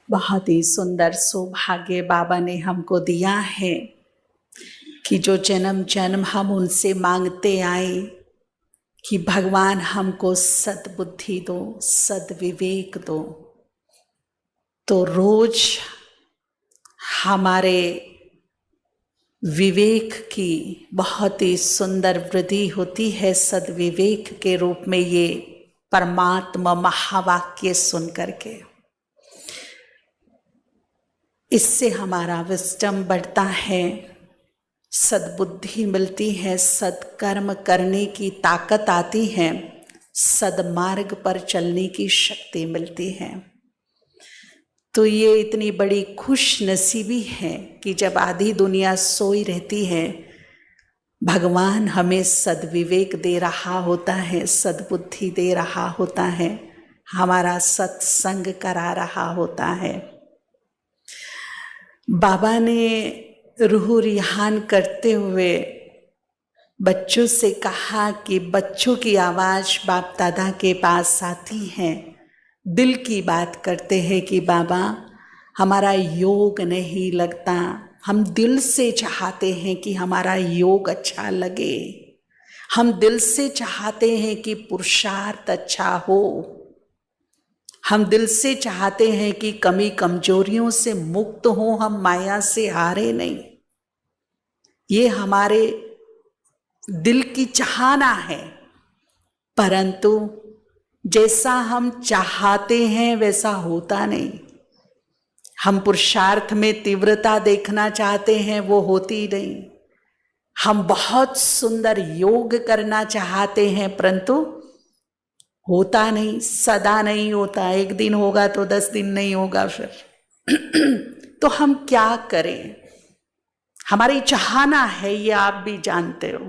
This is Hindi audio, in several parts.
बहुत ही सुंदर सौभाग्य बाबा ने हमको दिया है कि जो जन्म जन्म हम उनसे मांगते आए कि भगवान हमको सद्बुद्धि दो, सद्विवेक दो। तो रोज हमारे विवेक की बहुत ही सुंदर वृद्धि होती है सद्विवेक के रूप में, ये परमात्मा महावाक्य सुन करके। इससे हमारा विजडम बढ़ता है, सद्बुद्धि मिलती है, सत्कर्म करने की ताकत आती है, सद्मार्ग पर चलने की शक्ति मिलती है। तो ये इतनी बड़ी खुश नसीबी है कि जब आधी दुनिया सोई रहती है, भगवान हमें सद्विवेक दे रहा होता है, सद्बुद्धि दे रहा होता है, हमारा सत्संग करा रहा होता है। बाबा ने रूह रिहान करते हुए बच्चों से कहा कि बच्चों की आवाज़ बाप दादा के पास आती है, दिल की बात करते हैं कि बाबा हमारा योग नहीं लगता, हम दिल से चाहते हैं कि हमारा योग अच्छा लगे, हम दिल से चाहते हैं कि पुरुषार्थ अच्छा हो, हम दिल से चाहते हैं कि कमी कमजोरियों से मुक्त हो, हम माया से हारे नहीं। ये हमारे दिल की चाहना है, परंतु जैसा हम चाहते हैं वैसा होता नहीं। हम पुरुषार्थ में तीव्रता देखना चाहते हैं, वो होती नहीं। हम बहुत सुंदर योग करना चाहते हैं, परंतु होता नहीं, सदा नहीं होता। एक दिन होगा तो 10 दिन नहीं होगा फिर। तो हम क्या करें? हमारी चाहना है, ये आप भी जानते हो,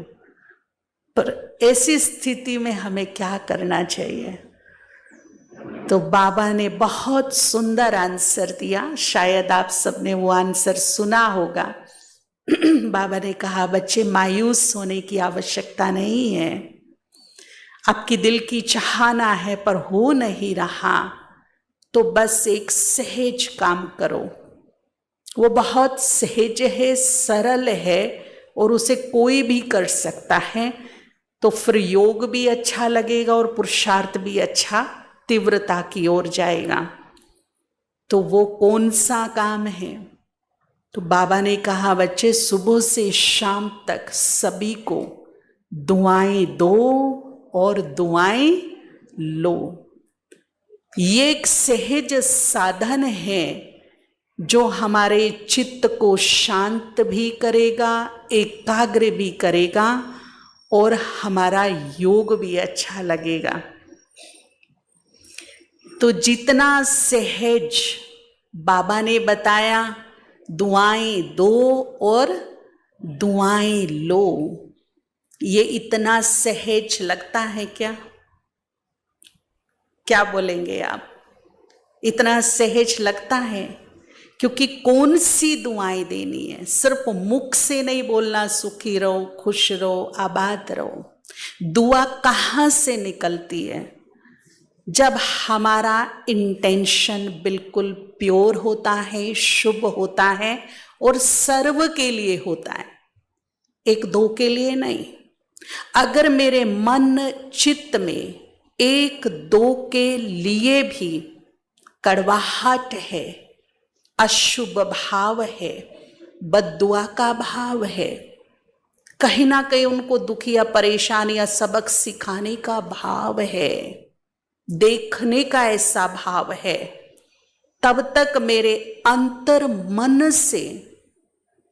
पर ऐसी स्थिति में हमें क्या करना चाहिए? तो बाबा ने बहुत सुंदर आंसर दिया, शायद आप सबने वो आंसर सुना होगा। बाबा ने कहा, बच्चे मायूस होने की आवश्यकता नहीं है, आपकी दिल की चाहना है पर हो नहीं रहा, तो बस एक सहज काम करो। वो बहुत सहज है, सरल है और उसे कोई भी कर सकता है। तो फिर योग भी अच्छा लगेगा और पुरुषार्थ भी अच्छा तीव्रता की ओर जाएगा। तो वो कौन सा काम है? तो बाबा ने कहा, बच्चे सुबह से शाम तक सभी को दुआएं दो और दुआएं लो। ये एक सहज साधन है जो हमारे चित्त को शांत भी करेगा, एकाग्र भी करेगा और हमारा योग भी अच्छा लगेगा। तो जितना सहज बाबा ने बताया, दुआएं दो और दुआएं लो, ये इतना सहज लगता है क्या? क्या बोलेंगे आप? इतना सहज लगता है? क्योंकि कौन सी दुआएं देनी है? सिर्फ मुख से नहीं बोलना सुखी रहो, खुश रहो, आबाद रहो। दुआ कहाँ से निकलती है? जब हमारा इंटेंशन बिल्कुल प्योर होता है, शुभ होता है और सर्व के लिए होता है, एक दो के लिए नहीं। अगर मेरे मन चित्त में एक दो के लिए भी कड़वाहट है, अशुभ भाव है, बद्दुआ का भाव है, कहीं ना कहीं उनको दुख या परेशानी या सबक सिखाने का भाव है, देखने का ऐसा भाव है, तब तक मेरे अंतर मन से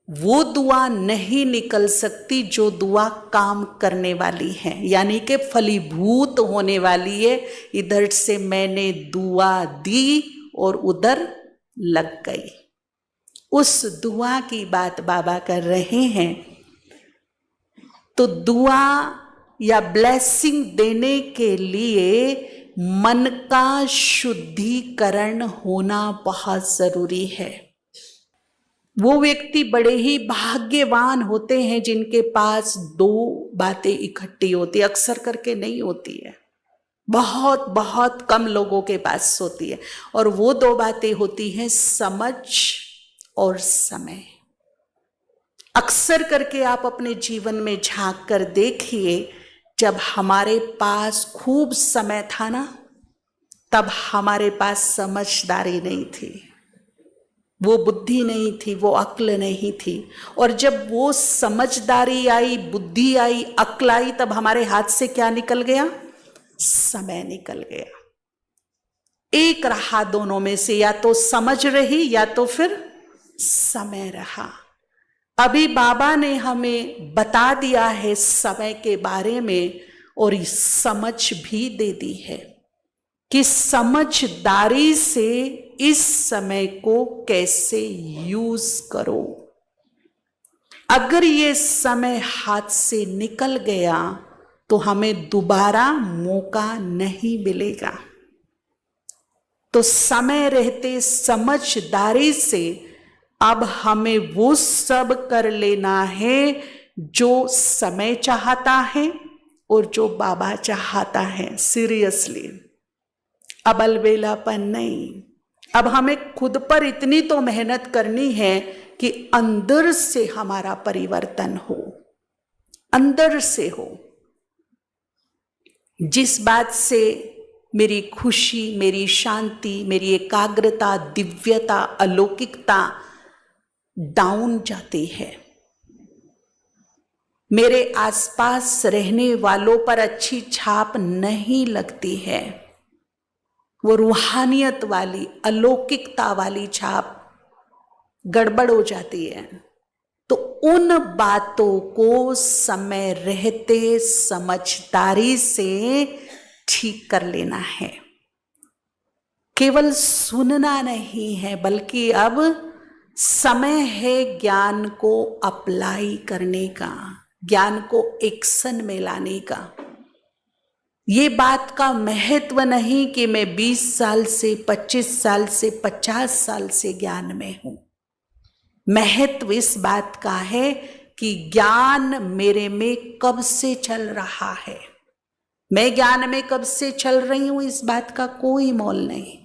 वो दुआ नहीं निकल सकती जो दुआ काम करने वाली है, यानी कि फलीभूत होने वाली है। इधर से मैंने दुआ दी और उधर लग गई। उस दुआ की बात बाबा कर रहे हैं। तो दुआ या ब्लेसिंग देने के लिए मन का शुद्धिकरण होना बहुत जरूरी है। वो व्यक्ति बड़े ही भाग्यवान होते हैं जिनके पास दो बातें इकट्ठी होती, अक्सर करके नहीं होती है। बहुत बहुत कम लोगों के पास होती है। और वो दो बातें होती हैं, समझ और समय। अक्सर करके आप अपने जीवन में झांक कर देखिए, जब हमारे पास खूब समय था ना, तब हमारे पास समझदारी नहीं थी, वो बुद्धि नहीं थी, वो अक्ल नहीं थी। और जब वो समझदारी आई, बुद्धि आई, अक्ल आई, तब हमारे हाथ से क्या निकल गया? समय निकल गया। एक रहा दोनों में से, या तो समझ रही या तो फिर समय रहा। अभी बाबा ने हमें बता दिया है समय के बारे में, और समझ भी दे दी है कि समझदारी से इस समय को कैसे यूज करो। अगर ये समय हाथ से निकल गया तो हमें दोबारा मौका नहीं मिलेगा। तो समय रहते समझदारी से अब हमें वो सब कर लेना है जो समय चाहता है और जो बाबा चाहता है। सीरियसली, अब अलबेलापन नहीं। अब हमें खुद पर इतनी तो मेहनत करनी है कि अंदर से हमारा परिवर्तन हो, अंदर से हो। जिस बात से मेरी खुशी, मेरी शांति, मेरी एकाग्रता, दिव्यता, अलौकिकता डाउन जाती है, मेरे आसपास रहने वालों पर अच्छी छाप नहीं लगती है, वो रूहानियत वाली, अलौकिकता वाली छाप गड़बड़ हो जाती है, तो उन बातों को समय रहते समझदारी से ठीक कर लेना है। केवल सुनना नहीं है, बल्कि अब समय है ज्ञान को अप्लाई करने का, ज्ञान को एक्शन में लाने का। ये बात का महत्व नहीं कि मैं 20 साल से, 25 साल से, 50 साल से ज्ञान में हूं। महत्व इस बात का है कि ज्ञान मेरे में कब से चल रहा है। मैं ज्ञान में कब से चल रही हूं, इस बात का कोई मोल नहीं।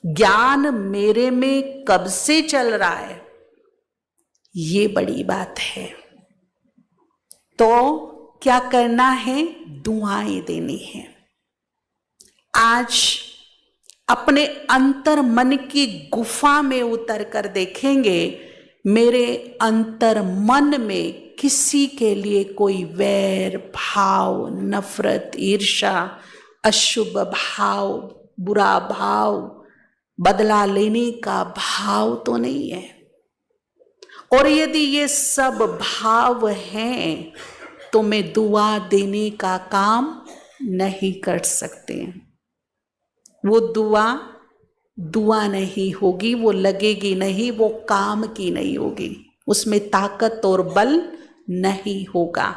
ज्ञान मेरे में कब से चल रहा है, ये बड़ी बात है। तो क्या करना है? दुआएं देनी है। आज अपने अंतर मन की गुफा में उतर कर देखेंगे, मेरे अंतर मन में किसी के लिए कोई वैर भाव, नफरत, ईर्ष्या, अशुभ भाव, बुरा भाव, बदला लेने का भाव तो नहीं है। और यदि ये सब भाव हैं तो मैं दुआ देने का काम नहीं कर सकते। वो दुआ नहीं होगी, वो लगेगी नहीं, वो काम की नहीं होगी, उसमें ताकत और बल नहीं होगा।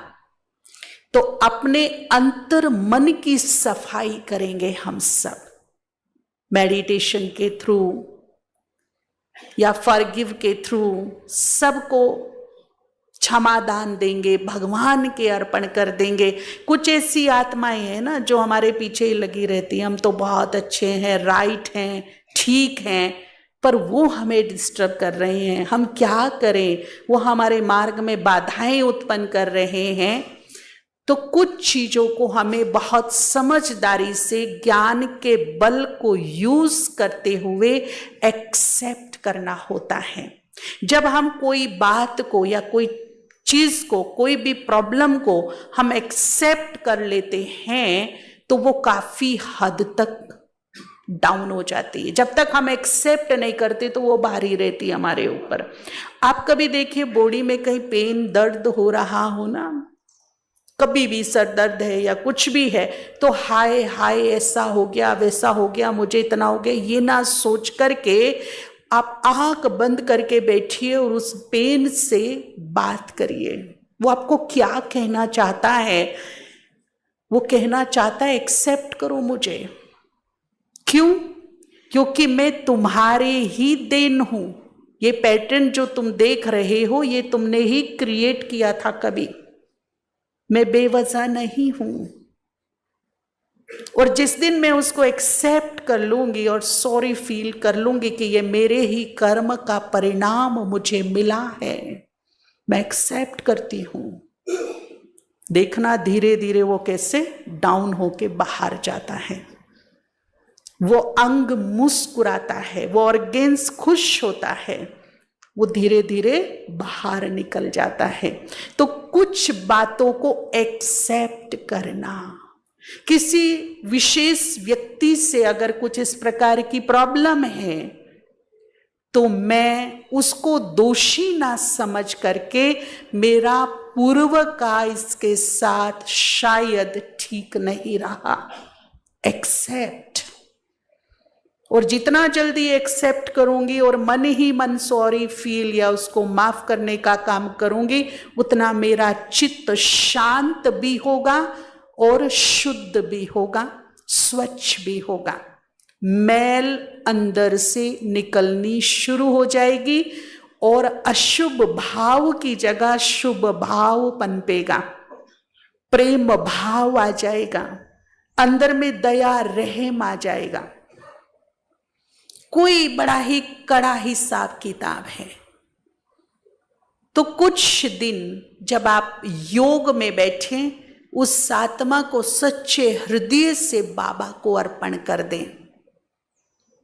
तो अपने अंतर मन की सफाई करेंगे हम सब, मेडिटेशन के थ्रू या फॉरगिव के थ्रू। सबको क्षमादान देंगे, भगवान के अर्पण कर देंगे। कुछ ऐसी आत्माएं हैं ना जो हमारे पीछे ही लगी रहती हैं, हम तो बहुत अच्छे हैं, राइट हैं, ठीक हैं, पर वो हमें डिस्टर्ब कर रहे हैं। हम क्या करें? वो हमारे मार्ग में बाधाएं उत्पन्न कर रहे हैं। तो कुछ चीजों को हमें बहुत समझदारी से ज्ञान के बल को यूज करते हुए एक्सेप्ट करना होता है। जब हम कोई बात को या कोई चीज को, कोई भी प्रॉब्लम को हम एक्सेप्ट कर लेते हैं तो वो काफी हद तक डाउन हो जाती है। जब तक हम एक्सेप्ट नहीं करते तो वो भारी रहती है हमारे ऊपर। आप कभी देखिए बॉडी में कहीं पेन, दर्द हो रहा हो ना, कभी भी सर दर्द है या कुछ भी है, तो हाय हाय ऐसा हो गया, वैसा हो गया, मुझे इतना हो गया, ये ना सोच करके आप आंख बंद करके बैठिए और उस पेन से बात करिए। वो आपको क्या कहना चाहता है? वो कहना चाहता है एक्सेप्ट करो मुझे। क्यों? क्योंकि मैं तुम्हारे ही देन हूं। ये पैटर्न जो तुम देख रहे हो ये तुमने ही क्रिएट किया था कभी। मैं बेवजह नहीं हूं। और जिस दिन मैं उसको एक्सेप्ट कर लूंगी और सॉरी फील कर लूंगी कि ये मेरे ही कर्म का परिणाम मुझे मिला है, मैं एक्सेप्ट करती हूं, देखना धीरे धीरे वो कैसे डाउन होके बाहर जाता है। वो अंग मुस्कुराता है, वो ऑर्गेन्स खुश होता है, वो धीरे धीरे बाहर निकल जाता है। तो कुछ बातों को एक्सेप्ट करना, किसी विशेष व्यक्ति से अगर कुछ इस प्रकार की प्रॉब्लम है तो मैं उसको दोषी ना समझ करके मेरा पूर्व का इसके साथ शायद ठीक नहीं रहा, एक्सेप्ट। और जितना जल्दी एक्सेप्ट करूंगी और मन ही मन सॉरी फील या उसको माफ करने का काम करूंगी, उतना मेरा चित्त शांत भी होगा और शुद्ध भी होगा, स्वच्छ भी होगा। मैल अंदर से निकलनी शुरू हो जाएगी और अशुभ भाव की जगह शुभ भाव पनपेगा, प्रेम भाव आ जाएगा, अंदर में दया रहम आ जाएगा। कोई बड़ा ही कड़ा हिसाब किताब है। तो कुछ दिन जब आप योग में बैठे, उस आत्मा को सच्चे हृदय से बाबा को अर्पण कर दें।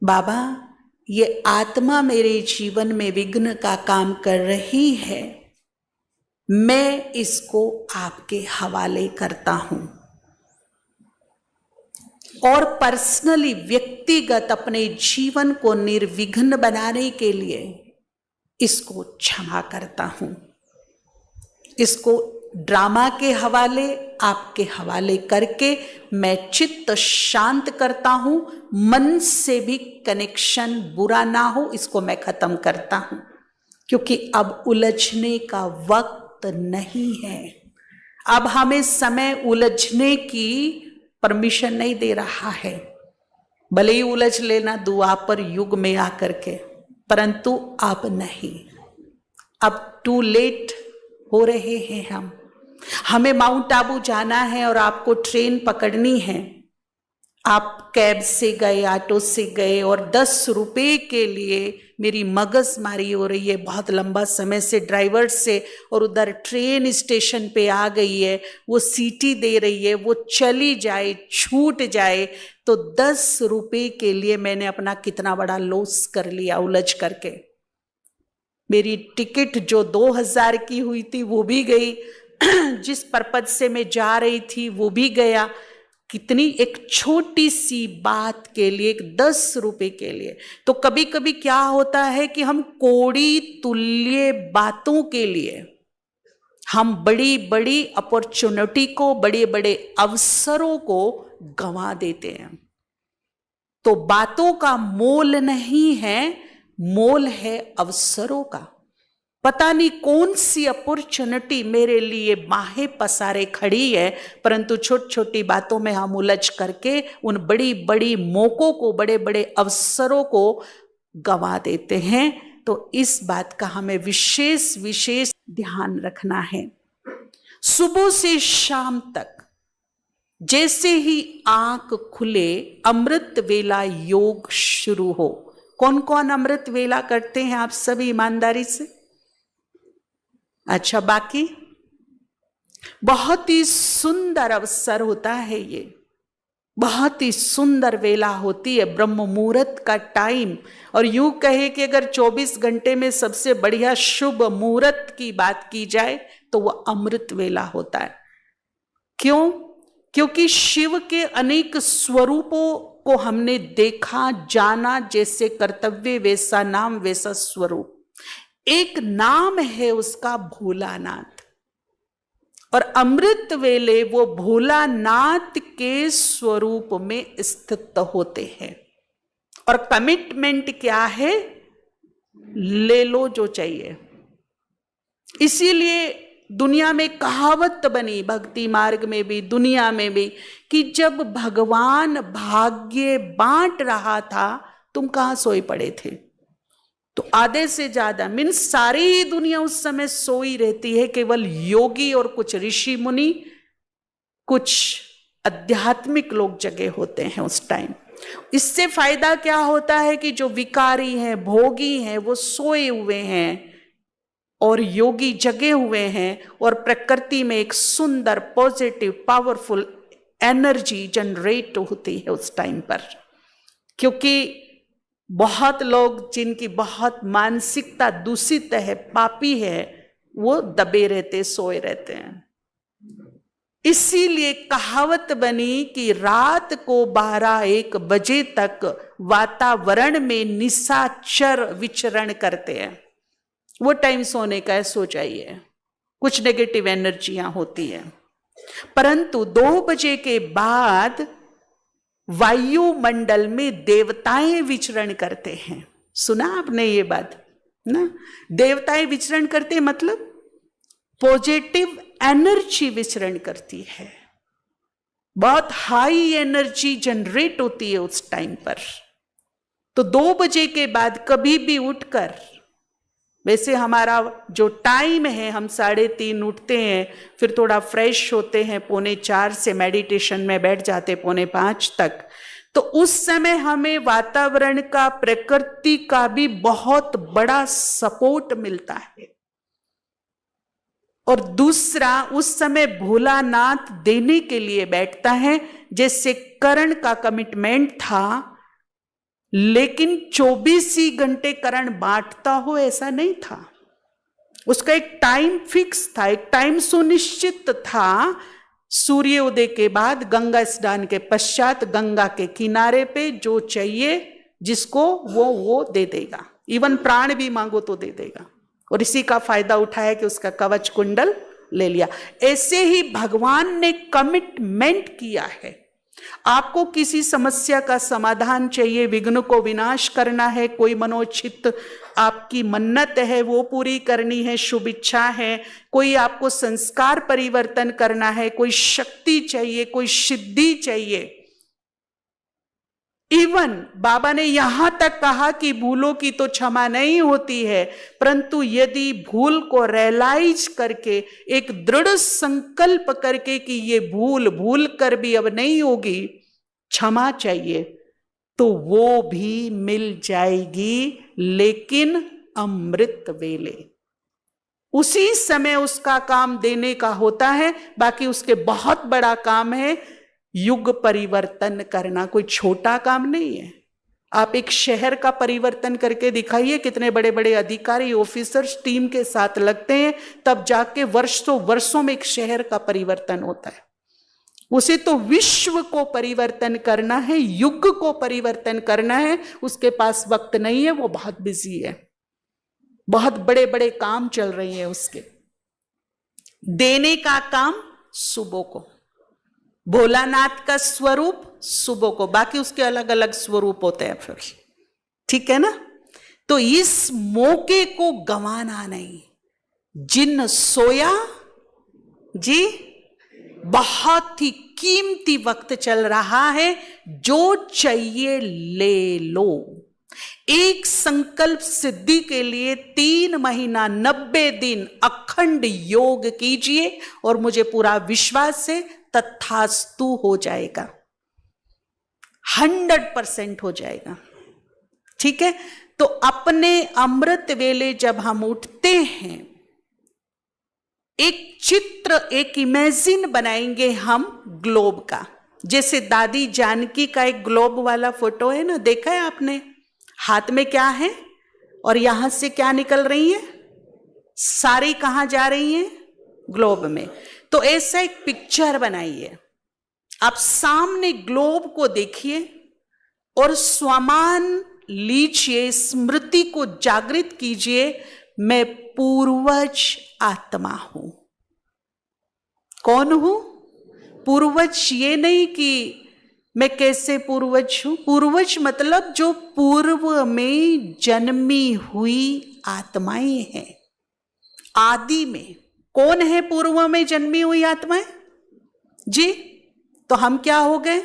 बाबा, ये आत्मा मेरे जीवन में विघ्न का काम कर रही है, मैं इसको आपके हवाले करता हूं। और पर्सनली, व्यक्तिगत अपने जीवन को निर्विघ्न बनाने के लिए इसको क्षमा करता हूं। इसको ड्रामा के हवाले, आपके हवाले करके मैं चित्त शांत करता हूं। मन से भी कनेक्शन बुरा ना हो, इसको मैं खत्म करता हूं, क्योंकि अब उलझने का वक्त नहीं है। अब हमें समय उलझने की परमिशन नहीं दे रहा है। भले ही उलझ लेना द्वापर युग में आकर के, परंतु अब नहीं। अब टू लेट हो रहे हैं हम। हमें माउंट आबू जाना है और आपको ट्रेन पकड़नी है। आप कैब से गए, ऑटो से गए और 10 रुपए के लिए मेरी मगजमारी हो रही है बहुत लंबा समय से ड्राइवर से, और उधर ट्रेन स्टेशन पे आ गई है, वो सीटी दे रही है, वो चली जाए, छूट जाए, तो 10 रुपए के लिए मैंने अपना कितना बड़ा लॉस कर लिया उलझ करके। मेरी टिकट जो 2000 की हुई थी वो भी गई, जिस पर्पज से मैं जा रही थी वो भी गया। कितनी एक छोटी सी बात के लिए, एक 10 रुपए के लिए। तो कभी कभी क्या होता है कि हम कोड़ी तुल्य बातों के लिए हम बड़ी बड़ी अपॉर्चुनिटी को, बड़े बड़े अवसरों को गंवा देते हैं। तो बातों का मोल नहीं है, मोल है अवसरों का। पता नहीं कौन सी अपॉर्चुनिटी मेरे लिए बाहें पसारे खड़ी है, परंतु छोटी छोटी बातों में हम उलझ करके उन बड़ी बड़ी मौकों को, बड़े बड़े अवसरों को गंवा देते हैं। तो इस बात का हमें विशेष विशेष ध्यान रखना है। सुबह से शाम तक जैसे ही आंख खुले, अमृत वेला योग शुरू हो। कौन कौन अमृत वेला करते हैं आप सभी ईमानदारी से? अच्छा, बाकी बहुत ही सुंदर अवसर होता है ये, बहुत ही सुंदर वेला होती है, ब्रह्म मुहूर्त का टाइम। और यूं कहे कि अगर 24 घंटे में सबसे बढ़िया शुभ मुहूर्त की बात की जाए तो वह अमृत वेला होता है। क्यों? क्योंकि शिव के अनेक स्वरूपों को हमने देखा, जाना, जैसे कर्तव्य वैसा नाम वैसा स्वरूप। एक नाम है उसका भोलानाथ, और अमृत वेले वो भोलानाथ के स्वरूप में स्थित होते हैं। और कमिटमेंट क्या है? ले लो जो चाहिए। इसीलिए दुनिया में कहावत बनी, भक्ति मार्ग में भी, दुनिया में भी, कि जब भगवान भाग्य बांट रहा था तुम कहां सोए पड़े थे? तो आधे से ज्यादा मीन्स सारी दुनिया उस समय सोई रहती है। केवल योगी और कुछ ऋषि मुनि, कुछ आध्यात्मिक लोग जगे होते हैं उस टाइम। इससे फायदा क्या होता है कि जो विकारी हैं, भोगी हैं, वो सोए हुए हैं और योगी जगे हुए हैं, और प्रकृति में एक सुंदर पॉजिटिव पावरफुल एनर्जी जनरेट होती है उस टाइम पर। क्योंकि बहुत लोग जिनकी बहुत मानसिकता दूषित है, पापी है, वो दबे रहते, सोए रहते हैं। इसीलिए कहावत बनी कि रात को 12-1 बजे तक वातावरण में निशाचर विचरण करते हैं। वो टाइम सोने का है, सो जाइए, कुछ नेगेटिव एनर्जियां होती है। परंतु 2 बजे के बाद वायुमंडल में देवताएं विचरण करते हैं। सुना आपने ये बात ना? देवताएं विचरण करते मतलब पॉजिटिव एनर्जी विचरण करती है, बहुत हाई एनर्जी जनरेट होती है उस टाइम पर। तो 2 बजे के बाद कभी भी उठकर, वैसे हमारा जो टाइम है, हम 3:30 उठते हैं, फिर थोड़ा फ्रेश होते हैं, 3:45 से मेडिटेशन में बैठ जाते 4:45 तक। तो उस समय हमें वातावरण का, प्रकृति का भी बहुत बड़ा सपोर्ट मिलता है। और दूसरा, उस समय भोलानाथ देने के लिए बैठता है। जैसे करण का कमिटमेंट था, लेकिन 24 ही घंटे करण बांटता हो ऐसा नहीं था। उसका एक टाइम फिक्स था, एक टाइम सुनिश्चित था। सूर्योदय के बाद, गंगा स्नान के पश्चात, गंगा के किनारे पे जो चाहिए जिसको वो दे देगा। इवन प्राण भी मांगो तो दे देगा। और इसी का फायदा उठाया कि उसका कवच कुंडल ले लिया। ऐसे ही भगवान ने कमिटमेंट किया है। आपको किसी समस्या का समाधान चाहिए, विघ्न को विनाश करना है, कोई मनोचित आपकी मन्नत है वो पूरी करनी है, शुभ इच्छा है, कोई आपको संस्कार परिवर्तन करना है, कोई शक्ति चाहिए, कोई सिद्धि चाहिए। इवन बाबा ने यहां तक कहा कि भूलों की तो क्षमा नहीं होती है, परंतु यदि भूल को रियलाइज करके, एक दृढ़ संकल्प करके कि ये भूल कर भी अब नहीं होगी, क्षमा चाहिए, तो वो भी मिल जाएगी, लेकिन अमृत वेले। उसी समय उसका काम देने का होता है। बाकी उसके बहुत बड़ा काम है युग परिवर्तन करना, कोई छोटा काम नहीं है। आप एक शहर का परिवर्तन करके दिखाइए, कितने बड़े बड़े अधिकारी, ऑफिसर्स टीम के साथ लगते हैं, तब जाके वर्षों में एक शहर का परिवर्तन होता है। उसे तो विश्व को परिवर्तन करना है, युग को परिवर्तन करना है। उसके पास वक्त नहीं है, वो बहुत बिजी है, बहुत बड़े बड़े काम चल रही है उसके। देने का काम सुबह को, भोलानाथ का स्वरूप सुबह को, बाकी उसके अलग अलग स्वरूप होते हैं फिर, ठीक है ना? तो इस मौके को गंवाना नहीं। जिन सोया जी, बहुत ही कीमती वक्त चल रहा है, जो चाहिए ले लो। एक संकल्प सिद्धि के लिए 3 महीना 90 दिन अखंड योग कीजिए, और मुझे पूरा विश्वास है तथास्तु हो जाएगा, 100% हो जाएगा। ठीक है? तो अपने अमृत वेले जब हम उठते हैं, एक चित्र, एक इमेजिन बनाएंगे हम ग्लोब का। जैसे दादी जानकी का एक ग्लोब वाला फोटो है ना, देखा है आपने? हाथ में क्या है और यहां से क्या निकल रही है, सारी कहां जा रही है? ग्लोब में। तो ऐसा एक पिक्चर बनाइए, आप सामने ग्लोब को देखिए और स्वमान लीजिए, स्मृति को जागृत कीजिए, मैं पूर्वज आत्मा हूं। कौन हूं? पूर्वज ये नहीं कि मैं कैसे पूर्वज हूं, पूर्वज मतलब जो पूर्व में जन्मी हुई आत्माएं हैं, आदि में। कौन है पूर्व में जन्मी हुई आत्माएं जी? तो हम क्या हो गए?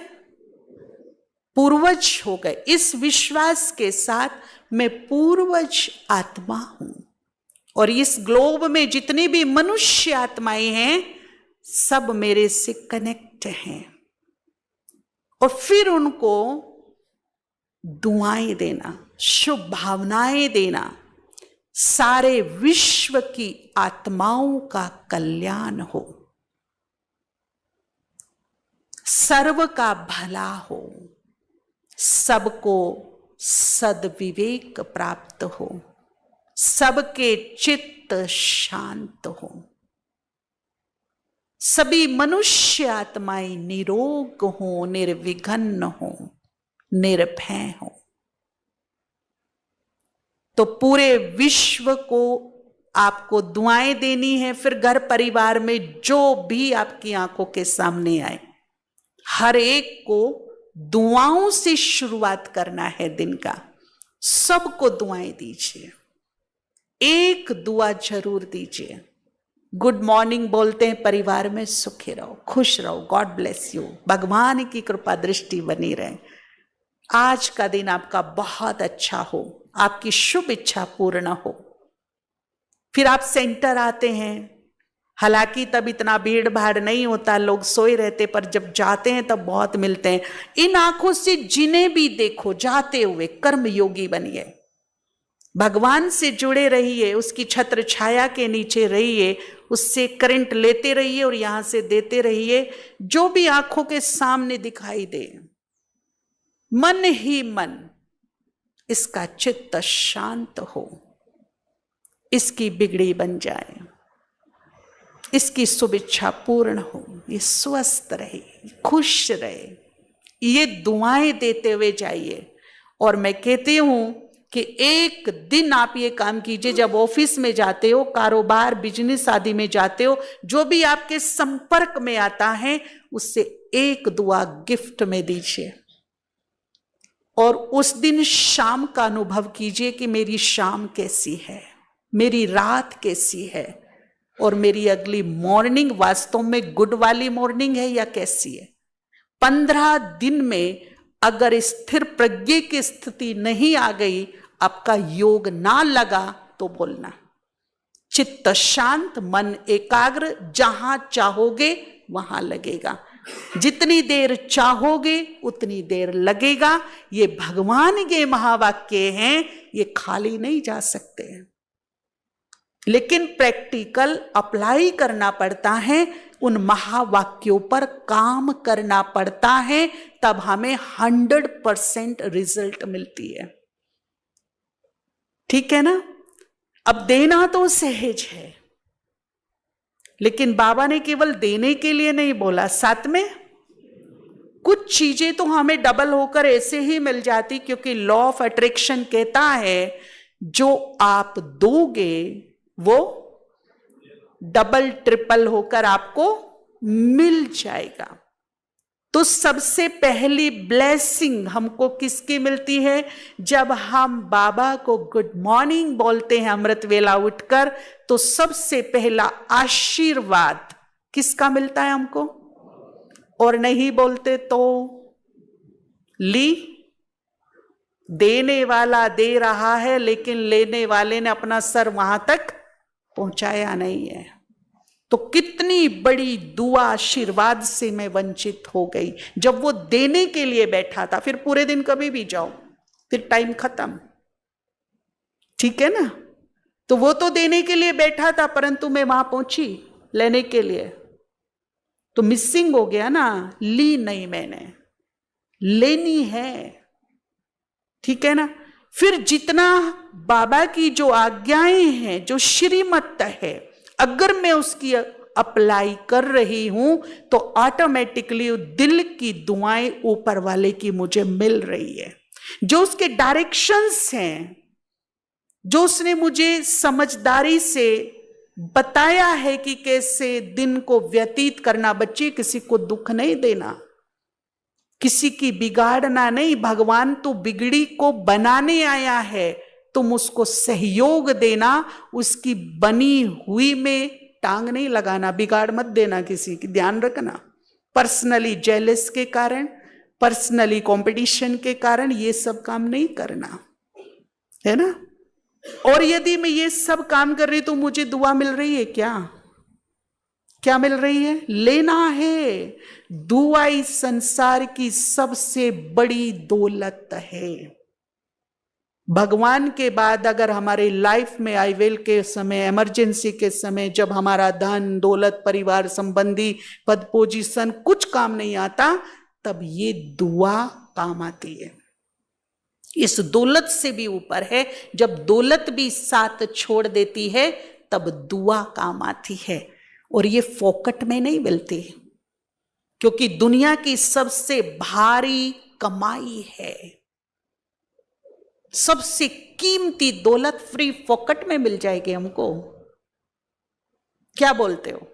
पूर्वज हो गए। इस विश्वास के साथ मैं पूर्वज आत्मा हूं, और इस ग्लोब में जितनी भी मनुष्य आत्माएं हैं, सब मेरे से कनेक्ट हैं। और फिर उनको दुआएं देना, शुभ भावनाएं देना, सारे विश्व की आत्माओं का कल्याण हो, सर्व का भला हो, सबको सद्विवेक प्राप्त हो, सबके चित्त शांत हो, सभी मनुष्य आत्माएं निरोग हो, निर्विघ्न हो, निर्भय हो। तो पूरे विश्व को आपको दुआएं देनी है। फिर घर परिवार में जो भी आपकी आंखों के सामने आए, हर एक को दुआओं से शुरुआत करना है दिन का। सबको दुआएं दीजिए, एक दुआ जरूर दीजिए। गुड मॉर्निंग बोलते हैं, परिवार में सुखी रहो, खुश रहो, गॉड ब्लेस यू, भगवान की कृपा दृष्टि बनी रहे, आज का दिन आपका बहुत अच्छा हो, आपकी शुभ इच्छा पूर्ण हो। फिर आप सेंटर आते हैं, हालांकि तब इतना भीड़ भाड़ नहीं होता, लोग सोए रहते, पर जब जाते हैं तब बहुत मिलते हैं। इन आंखों से जिन्हें भी देखो जाते हुए कर्म योगी बनिए, भगवान से जुड़े रहिए, उसकी छत्र छाया के नीचे रहिए, उससे करंट लेते रहिए और यहां से देते रहिए। जो भी आंखों के सामने दिखाई दे, मन ही मन इसका चित्त शांत हो, इसकी बिगड़ी बन जाए, इसकी शुभ इच्छा पूर्ण हो, ये स्वस्थ रहे, खुश रहे, ये दुआएं देते हुए जाइए। और मैं कहती हूं कि एक दिन आप ये काम कीजिए, जब ऑफिस में जाते हो, कारोबार बिजनेस आदि में जाते हो, जो भी आपके संपर्क में आता है उससे एक दुआ गिफ्ट में दीजिए। और उस दिन शाम का अनुभव कीजिए कि मेरी शाम कैसी है, मेरी रात कैसी है, और मेरी अगली मॉर्निंग वास्तव में गुड वाली मॉर्निंग है या कैसी है। 15 दिन में अगर स्थिर प्रज्ञा की स्थिति नहीं आ गई, आपका योग ना लगा, तो बोलना। चित्त शांत, मन एकाग्र, जहां चाहोगे वहां लगेगा, जितनी देर चाहोगे उतनी देर लगेगा। ये भगवान के महावाक्य हैं, ये खाली नहीं जा सकते हैं, लेकिन प्रैक्टिकल अप्लाई करना पड़ता है, उन महावाक्यों पर काम करना पड़ता है, तब हमें 100% रिजल्ट मिलती है। ठीक है ना। अब देना तो सहज है, लेकिन बाबा ने केवल देने के लिए नहीं बोला, साथ में कुछ चीजें तो हमें डबल होकर ऐसे ही मिल जाती, क्योंकि लॉ ऑफ अट्रैक्शन कहता है जो आप दोगे वो डबल ट्रिपल होकर आपको मिल जाएगा। तो सबसे पहली ब्लेसिंग हमको किसकी मिलती है? जब हम बाबा को गुड मॉर्निंग बोलते हैं अमृत वेला उठकर, तो सबसे पहला आशीर्वाद किसका मिलता है हमको? और नहीं बोलते तो ली, देने वाला दे रहा है, लेकिन लेने वाले ने अपना सर वहां तक पहुंचाया नहीं है। तो कितनी बड़ी दुआ आशीर्वाद से मैं वंचित हो गई। जब वो देने के लिए बैठा था, फिर पूरे दिन कभी भी जाओ, फिर टाइम खत्म। ठीक है ना। तो वो तो देने के लिए बैठा था, परंतु मैं वहां पहुंची लेने के लिए, तो मिसिंग हो गया ना। ली नहीं मैंने, लेनी है। ठीक है ना। फिर जितना बाबा की जो आज्ञाएं हैं, जो श्रीमत है, अगर मैं उसकी अप्लाई कर रही हूं, तो ऑटोमेटिकली दिल की दुआएं ऊपर वाले की मुझे मिल रही है। जो उसके डायरेक्शंस हैं, जो उसने मुझे समझदारी से बताया है कि कैसे दिन को व्यतीत करना। बच्चे, किसी को दुख नहीं देना, किसी की बिगाड़ना नहीं। भगवान तो बिगड़ी को बनाने आया है, तुम उसको सहयोग देना, उसकी बनी हुई में टांग नहीं लगाना, बिगाड़ मत देना किसी की, ध्यान रखना। पर्सनली जेलस के कारण, पर्सनली कंपटीशन के कारण ये सब काम नहीं करना, है ना। और यदि मैं ये सब काम कर रही तो मुझे दुआ मिल रही है क्या? क्या मिल रही है? लेना है। दुआ इस संसार की सबसे बड़ी दौलत है। भगवान के बाद अगर हमारे लाइफ में आईवेल के समय, इमरजेंसी के समय, जब हमारा धन दौलत, परिवार संबंधी पद पोजीशन कुछ काम नहीं आता, तब ये दुआ काम आती है। इस दौलत से भी ऊपर है, जब दौलत भी साथ छोड़ देती है तब दुआ काम आती है। और ये फोकट में नहीं मिलती, क्योंकि दुनिया की सबसे भारी कमाई है, सबसे कीमती दौलत फ्री फोकट में मिल जाएगी हमको। क्या बोलते हो?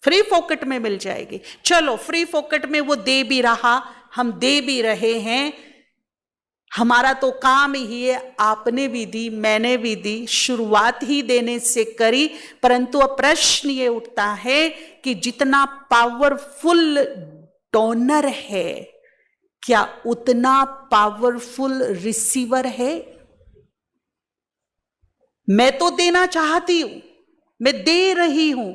फ्री फोकट में मिल जाएगी। चलो फ्री फोकट में वो दे भी रहा, हम दे भी रहे हैं, हमारा तो काम ही है, आपने भी दी, मैंने भी दी, शुरुआत ही देने से करी। परंतु अब प्रश्न ये उठता है कि जितना पावरफुल डोनर है, क्या उतना पावरफुल रिसीवर है? मैं तो देना चाहती हूं, मैं दे रही हूं,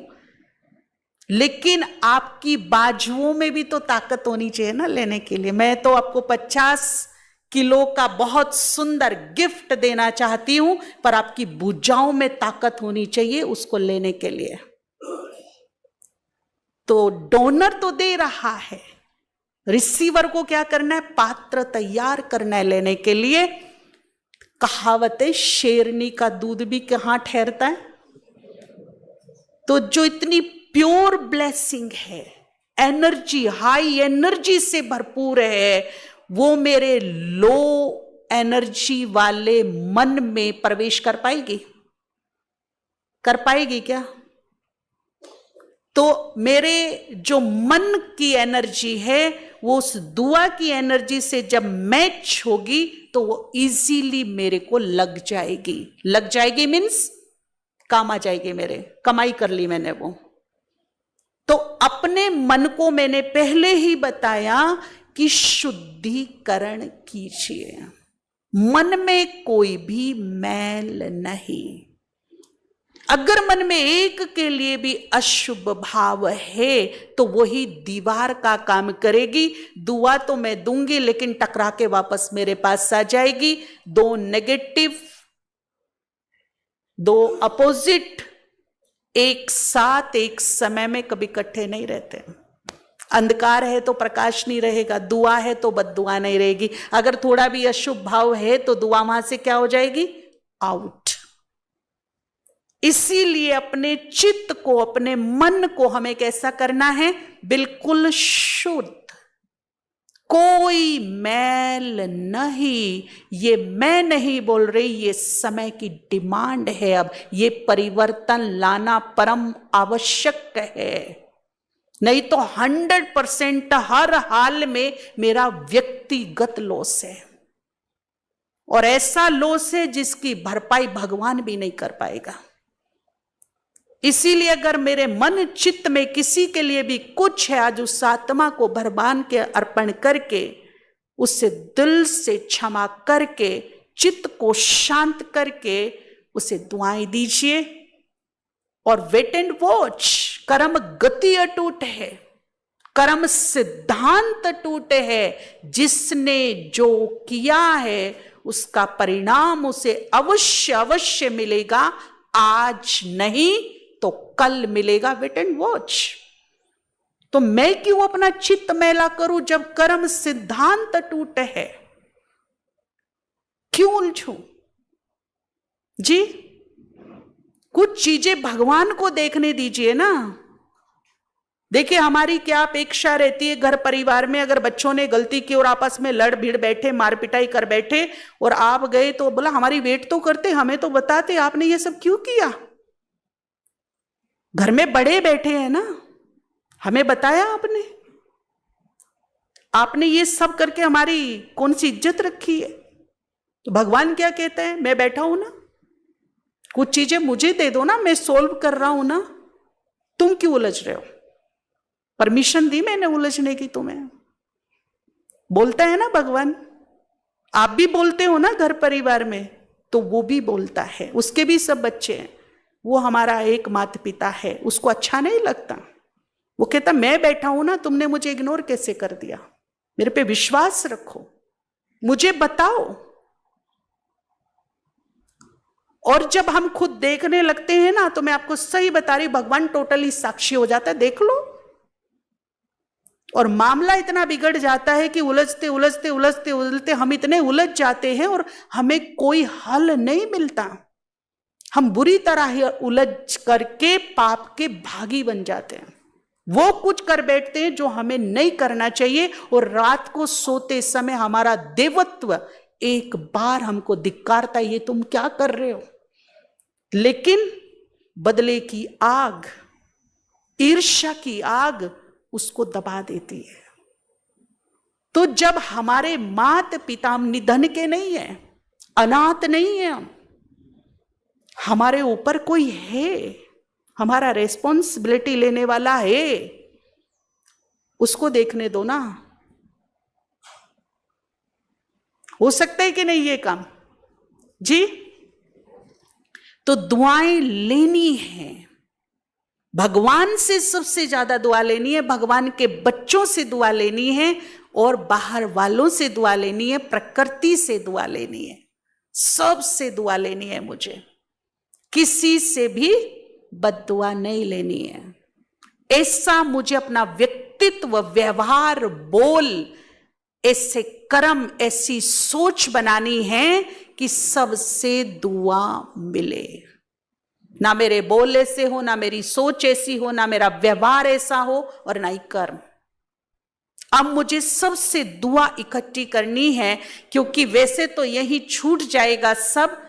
लेकिन आपकी बाजुओं में भी तो ताकत होनी चाहिए ना लेने के लिए। मैं तो आपको 50 किलो का बहुत सुंदर गिफ्ट देना चाहती हूं, पर आपकी भुजाओं में ताकत होनी चाहिए उसको लेने के लिए। तो डोनर तो दे रहा है, रिसीवर को क्या करना है? पात्र तैयार करना है लेने के लिए। कहावत है, शेरनी का दूध भी कहां ठहरता है? तो जो इतनी प्योर ब्लेसिंग है, एनर्जी, हाई एनर्जी से भरपूर है, वो मेरे लो एनर्जी वाले मन में प्रवेश कर पाएगी? कर पाएगी क्या? तो मेरे जो मन की एनर्जी है वो उस दुआ की एनर्जी से जब मैच होगी तो वो इजीली मेरे को लग जाएगी। लग जाएगी मीन्स काम आ जाएगी मेरे, कमाई कर ली मैंने वो। तो अपने मन को मैंने पहले ही बताया कि शुद्धिकरण कीजिए। मन में कोई भी मैल नहीं। अगर मन में एक के लिए भी अशुभ भाव है तो वही दीवार का काम करेगी। दुआ तो मैं दूंगी लेकिन टकरा के वापस मेरे पास आ जाएगी। दो नेगेटिव, दो अपोजिट एक साथ एक समय में कभी इकट्ठे नहीं रहते। अंधकार है तो प्रकाश नहीं रहेगा, दुआ है तो बद्दुआ नहीं रहेगी। अगर थोड़ा भी अशुभ भाव है तो दुआ वहां से क्या हो जाएगी? आउट। इसीलिए अपने चित्त को, अपने मन को हमें कैसा करना है? बिल्कुल शुद्ध, कोई मैल नहीं। ये मैं नहीं बोल रही, ये समय की डिमांड है। अब ये परिवर्तन लाना परम आवश्यक है, नहीं तो 100% हर हाल में मेरा व्यक्तिगत लॉस है, और ऐसा लॉस है जिसकी भरपाई भगवान भी नहीं कर पाएगा। इसीलिए अगर मेरे मन चित्त में किसी के लिए भी कुछ है, आज उस आत्मा को भरबान के अर्पण करके, उससे दिल से क्षमा करके, चित्त को शांत करके उसे दुआएं दीजिए और वेट एंड वॉच। कर्म गति अटूट है, कर्म सिद्धांत अटूट है। जिसने जो किया है उसका परिणाम उसे अवश्य अवश्य मिलेगा। आज नहीं तो कल मिलेगा। Wait and watch. तो मैं क्यों अपना चित्त मैला करूं जब कर्म सिद्धांत अटूट है? क्यों उलझूं जी? कुछ चीजें भगवान को देखने दीजिए ना। देखिए हमारी क्या अपेक्षा रहती है घर परिवार में, अगर बच्चों ने गलती की और आपस में लड़ भिड़ बैठे, मार पिटाई कर बैठे और आप गए तो बोला हमारी वेट तो करते, हमें तो बताते आपने ये सब क्यों किया। घर में बड़े बैठे हैं ना, हमें बताया आपने, आपने ये सब करके हमारी कौन सी इज्जत रखी है। तो भगवान क्या कहते हैं? मैं बैठा हूं ना, कुछ चीजें मुझे दे दो ना, मैं सोल्व कर रहा हूं ना, तुम क्यों उलझ रहे हो? परमिशन दी मैंने उलझने की तुम्हें। बोलता है ना भगवान। आप भी बोलते हो ना घर परिवार में, तो वो भी बोलता है, उसके भी सब बच्चे हैं। वो हमारा एक माता पिता है, उसको अच्छा नहीं लगता। वो कहता मैं बैठा हूं ना, तुमने मुझे इग्नोर कैसे कर दिया? मेरे पे विश्वास रखो, मुझे बताओ। और जब हम खुद देखने लगते हैं ना, तो मैं आपको सही बता रही, भगवान टोटली साक्षी हो जाता है, देख लो। और मामला इतना बिगड़ जाता है कि उलझते उलझते उलझते उलझते हम इतने उलझ जाते हैं और हमें कोई हल नहीं मिलता। हम बुरी तरह ही उलझ करके पाप के भागी बन जाते हैं। वो कुछ कर बैठते हैं जो हमें नहीं करना चाहिए, और रात को सोते समय हमारा देवत्व एक बार हमको धिक्कारता है, ये तुम क्या कर रहे हो? लेकिन बदले की आग, ईर्ष्या की आग उसको दबा देती है। तो जब हमारे माता पिता, हम निधन के नहीं है, अनाथ नहीं है, हमारे ऊपर कोई है, हमारा रेस्पॉन्सिबिलिटी लेने वाला है, उसको देखने दो ना। हो सकता है कि नहीं ये काम जी? तो दुआएं लेनी है, भगवान से सबसे ज्यादा दुआ लेनी है, भगवान के बच्चों से दुआ लेनी है, और बाहर वालों से दुआ लेनी है, प्रकृति से दुआ लेनी है, सबसे दुआ लेनी है। मुझे किसी से भी बद्दुआ नहीं लेनी है। ऐसा मुझे अपना व्यक्तित्व, व्यवहार, बोल, ऐसे कर्म, ऐसी सोच बनानी है कि सबसे दुआ मिले। ना मेरे बोल ऐसे हो, ना मेरी सोच ऐसी हो, ना मेरा व्यवहार ऐसा हो, और ना ही कर्म। अब मुझे सबसे दुआ इकट्ठी करनी है, क्योंकि वैसे तो यही छूट जाएगा सब।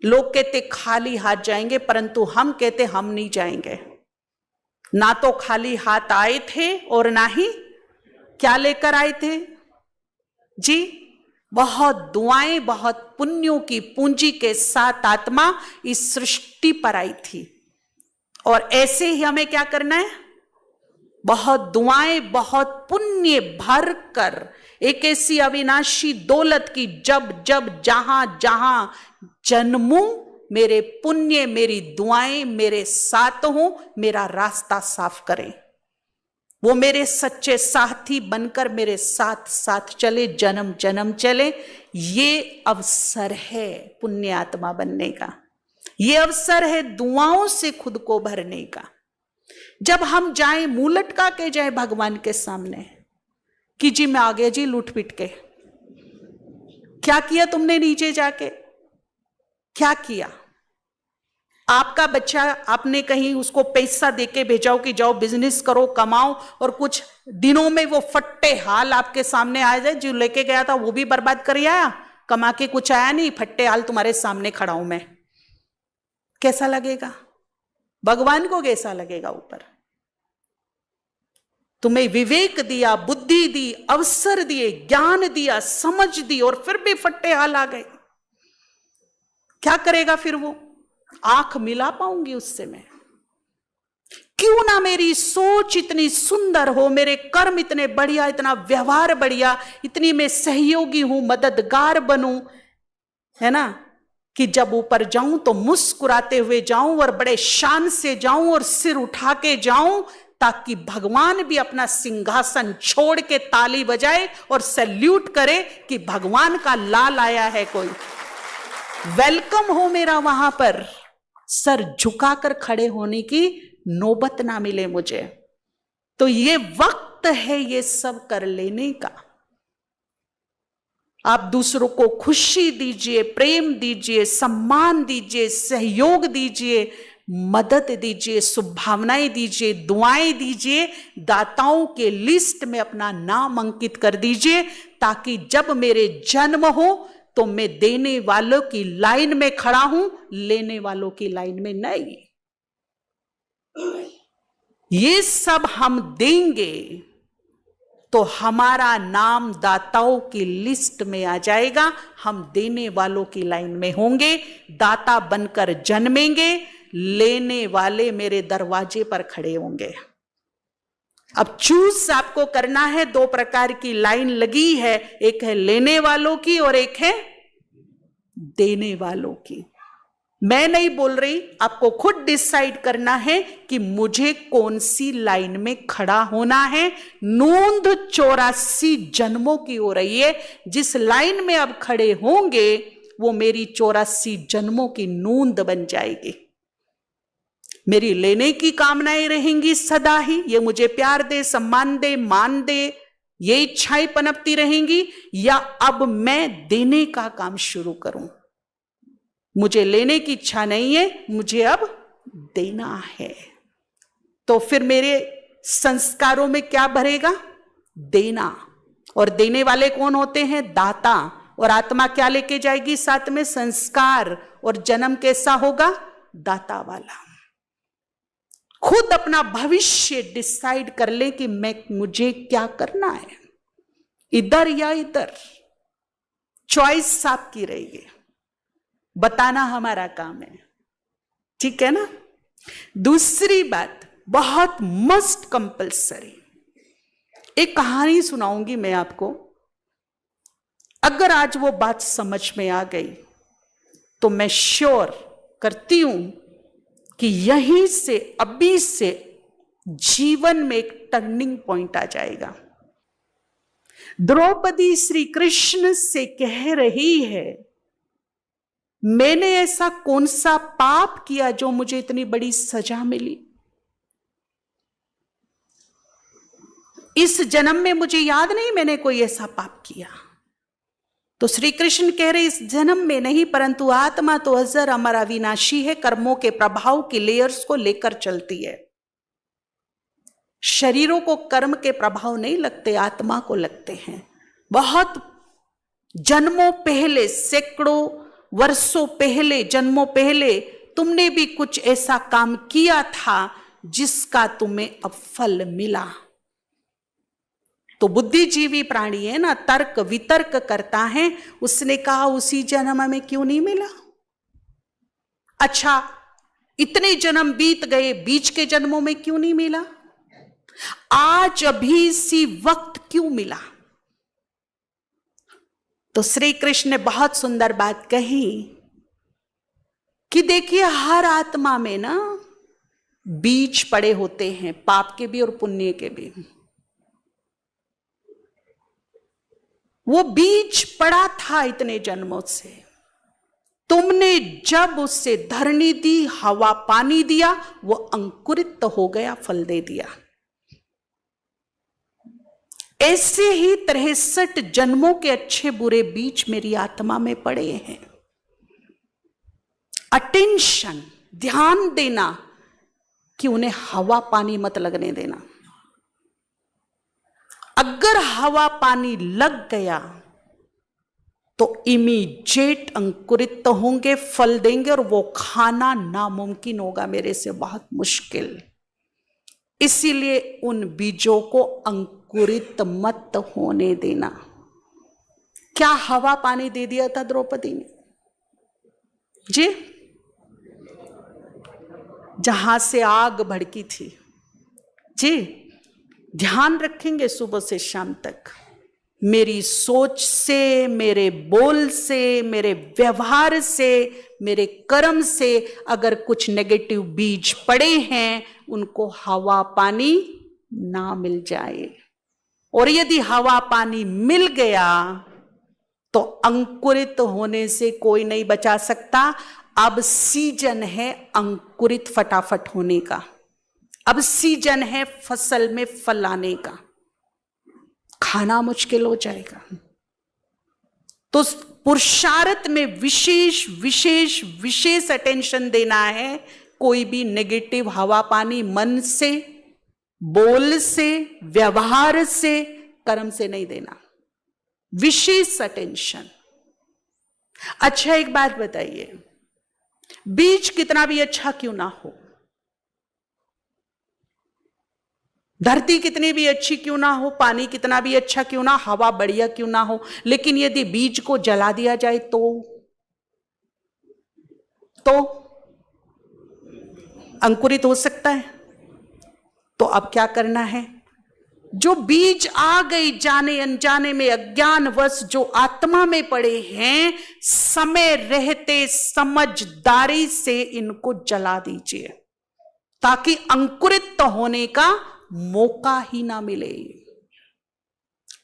लोग कहते खाली हाथ जाएंगे, परंतु हम कहते हम नहीं जाएंगे। ना तो खाली हाथ आए थे और ना ही क्या लेकर आए थे जी? बहुत दुआएं, बहुत पुण्यों की पूंजी के साथ आत्मा इस सृष्टि पर आई थी। और ऐसे ही हमें क्या करना है? बहुत दुआएं, बहुत पुण्य भर कर एक ऐसी अविनाशी दौलत की जब जब जहां जहां जन्मूं, मेरे पुण्य, मेरी दुआएं मेरे साथ हो, मेरा रास्ता साफ करें। वो मेरे सच्चे साथी बनकर मेरे साथ साथ चले, जन्म जन्म चले। ये अवसर है पुण्य आत्मा बनने का, ये अवसर है दुआओं से खुद को भरने का। जब हम जाएं, मुंह लटका के जाए भगवान के सामने कि जी मैं आ गया जी लूट पिट के। क्या किया तुमने नीचे जाके? क्या किया? आपका बच्चा, आपने कहीं उसको पैसा देके भेजाओ कि जाओ बिजनेस करो, कमाओ, और कुछ दिनों में वो फट्टे हाल आपके सामने आ जाए, जो लेके गया था वो भी बर्बाद कर आया, कमा के कुछ आया नहीं, फट्टे हाल तुम्हारे सामने खड़ा हूं मैं। कैसा लगेगा? भगवान को कैसा लगेगा? ऊपर तुम्हें विवेक दिया, बुद्धि दी, अवसर दिए, ज्ञान दिया, समझ दी, और फिर भी फट्टे हाल आ गए। क्या करेगा फिर वो? आंख मिला पाऊंगी उससे मैं? क्यों ना मेरी सोच इतनी सुंदर हो, मेरे कर्म इतने बढ़िया, इतना व्यवहार बढ़िया, इतनी मैं सहयोगी हूं, मददगार बनूं, है ना, कि जब ऊपर जाऊं तो मुस्कुराते हुए जाऊं और बड़े शान से जाऊं और सिर उठा के जाऊं, ताकि भगवान भी अपना सिंहासन छोड़ के ताली बजाए और सैल्यूट करे कि भगवान का लाल आया है, कोई वेलकम हो मेरा वहां पर। सर झुकाकर खड़े होने की नौबत ना मिले मुझे। तो ये वक्त है ये सब कर लेने का। आप दूसरों को खुशी दीजिए, प्रेम दीजिए, सम्मान दीजिए, सहयोग दीजिए, मदद दीजिए, शुभभावनाएं दीजिए, दुआएं दीजिए, दाताओं के लिस्ट में अपना नाम अंकित कर दीजिए, ताकि जब मेरे जन्म हो तो मैं देने वालों की लाइन में खड़ा हूं, लेने वालों की लाइन में नहीं। ये सब हम देंगे तो हमारा नाम दाताओं की लिस्ट में आ जाएगा, हम देने वालों की लाइन में होंगे, दाता बनकर जन्मेंगे, लेने वाले मेरे दरवाजे पर खड़े होंगे। अब चूज आपको करना है, दो प्रकार की लाइन लगी है, एक है लेने वालों की और एक है देने वालों की। मैं नहीं बोल रही, आपको खुद डिसाइड करना है कि मुझे कौन सी लाइन में खड़ा होना है। नूंद 84 जन्मों की हो रही है। जिस लाइन में अब खड़े होंगे वो मेरी 84 जन्मों की नूंद बन जाएगी। मेरी लेने की कामनाएं रहेंगी सदा ही, ये मुझे प्यार दे, सम्मान दे, मान दे, ये इच्छाएं पनपती रहेंगी, या अब मैं देने का काम शुरू करूं। मुझे लेने की इच्छा नहीं है, मुझे अब देना है। तो फिर मेरे संस्कारों में क्या भरेगा? देना। और देने वाले कौन होते हैं? दाता। और आत्मा क्या लेके जाएगी साथ में? संस्कार। और जन्म कैसा होगा? दाता वाला। खुद अपना भविष्य डिसाइड कर ले कि मुझे क्या करना है, इधर या इधर। चॉइस आपकी रहेगी, बताना हमारा काम है। ठीक है ना? दूसरी बात, बहुत मस्ट कंपल्सरी, एक कहानी सुनाऊंगी मैं आपको। अगर आज वो बात समझ में आ गई तो मैं श्योर करती हूं कि यहीं से, अभी से जीवन में एक टर्निंग पॉइंट आ जाएगा। द्रौपदी श्री कृष्ण से कह रही है, मैंने ऐसा कौन सा पाप किया जो मुझे इतनी बड़ी सजा मिली? इस जन्म में मुझे याद नहीं मैंने कोई ऐसा पाप किया। तो श्री कृष्ण कह रहे, इस जन्म में नहीं, परंतु आत्मा तो अजर अमर अविनाशी है, कर्मों के प्रभाव की लेयर्स को लेकर चलती है। शरीरों को कर्म के प्रभाव नहीं लगते, आत्मा को लगते हैं। बहुत जन्मों पहले, सैकड़ों वर्षों पहले, जन्मों पहले तुमने भी कुछ ऐसा काम किया था जिसका तुम्हें अब फल मिला। तो बुद्धिजीवी प्राणी है ना, तर्क वितर्क करता है। उसने कहा उसी जन्म में क्यों नहीं मिला? अच्छा, इतने जन्म बीत गए, बीच के जन्मों में क्यों नहीं मिला? आज अभी इसी वक्त क्यों मिला? तो श्री कृष्ण ने बहुत सुंदर बात कही कि देखिए, हर आत्मा में ना बीज पड़े होते हैं, पाप के भी और पुण्य के भी। वो बीज पड़ा था इतने जन्मों से। तुमने जब उससे धरनी दी, हवा पानी दिया, वो अंकुरित हो गया, फल दे दिया। ऐसे ही 63 जन्मों के अच्छे बुरे बीज मेरी आत्मा में पड़े हैं। अटेंशन, ध्यान देना कि उन्हें हवा पानी मत लगने देना। अगर हवा पानी लग गया तो इमीडिएट अंकुरित होंगे, फल देंगे, और वो खाना नामुमकिन होगा, मेरे से बहुत मुश्किल। इसीलिए उन बीजों को अंकुरित मत होने देना। क्या हवा पानी दे दिया था द्रौपदी ने? जी, जहां से आग भड़की थी। जी, ध्यान रखेंगे सुबह से शाम तक। मेरी सोच से, मेरे बोल से, मेरे व्यवहार से, मेरे कर्म से अगर कुछ नेगेटिव बीज पड़े हैं, उनको हवा पानी ना मिल जाए। और यदि हवा पानी मिल गया तो अंकुरित होने से कोई नहीं बचा सकता। अब सीजन है अंकुरित फटाफट होने का। अब सीजन है फसल में फल आने का। खाना मुश्किल हो जाएगा। तो पुरुषार्थ में विशेष विशेष विशेष अटेंशन देना है। कोई भी नेगेटिव हवा पानी मन से, बोल से, व्यवहार से, कर्म से नहीं देना। विशेष अटेंशन। अच्छा, एक बात बताइए, बीज कितना भी अच्छा क्यों ना हो, धरती कितनी भी अच्छी क्यों ना हो, पानी कितना भी अच्छा क्यों ना, हवा बढ़िया क्यों ना हो, लेकिन यदि बीज को जला दिया जाए तो अंकुरित हो सकता है। तो अब क्या करना है? जो बीज आ गई जाने अनजाने में, अज्ञानवश जो आत्मा में पड़े हैं, समय रहते समझदारी से इनको जला दीजिए ताकि अंकुरित होने का मौका ही ना मिले।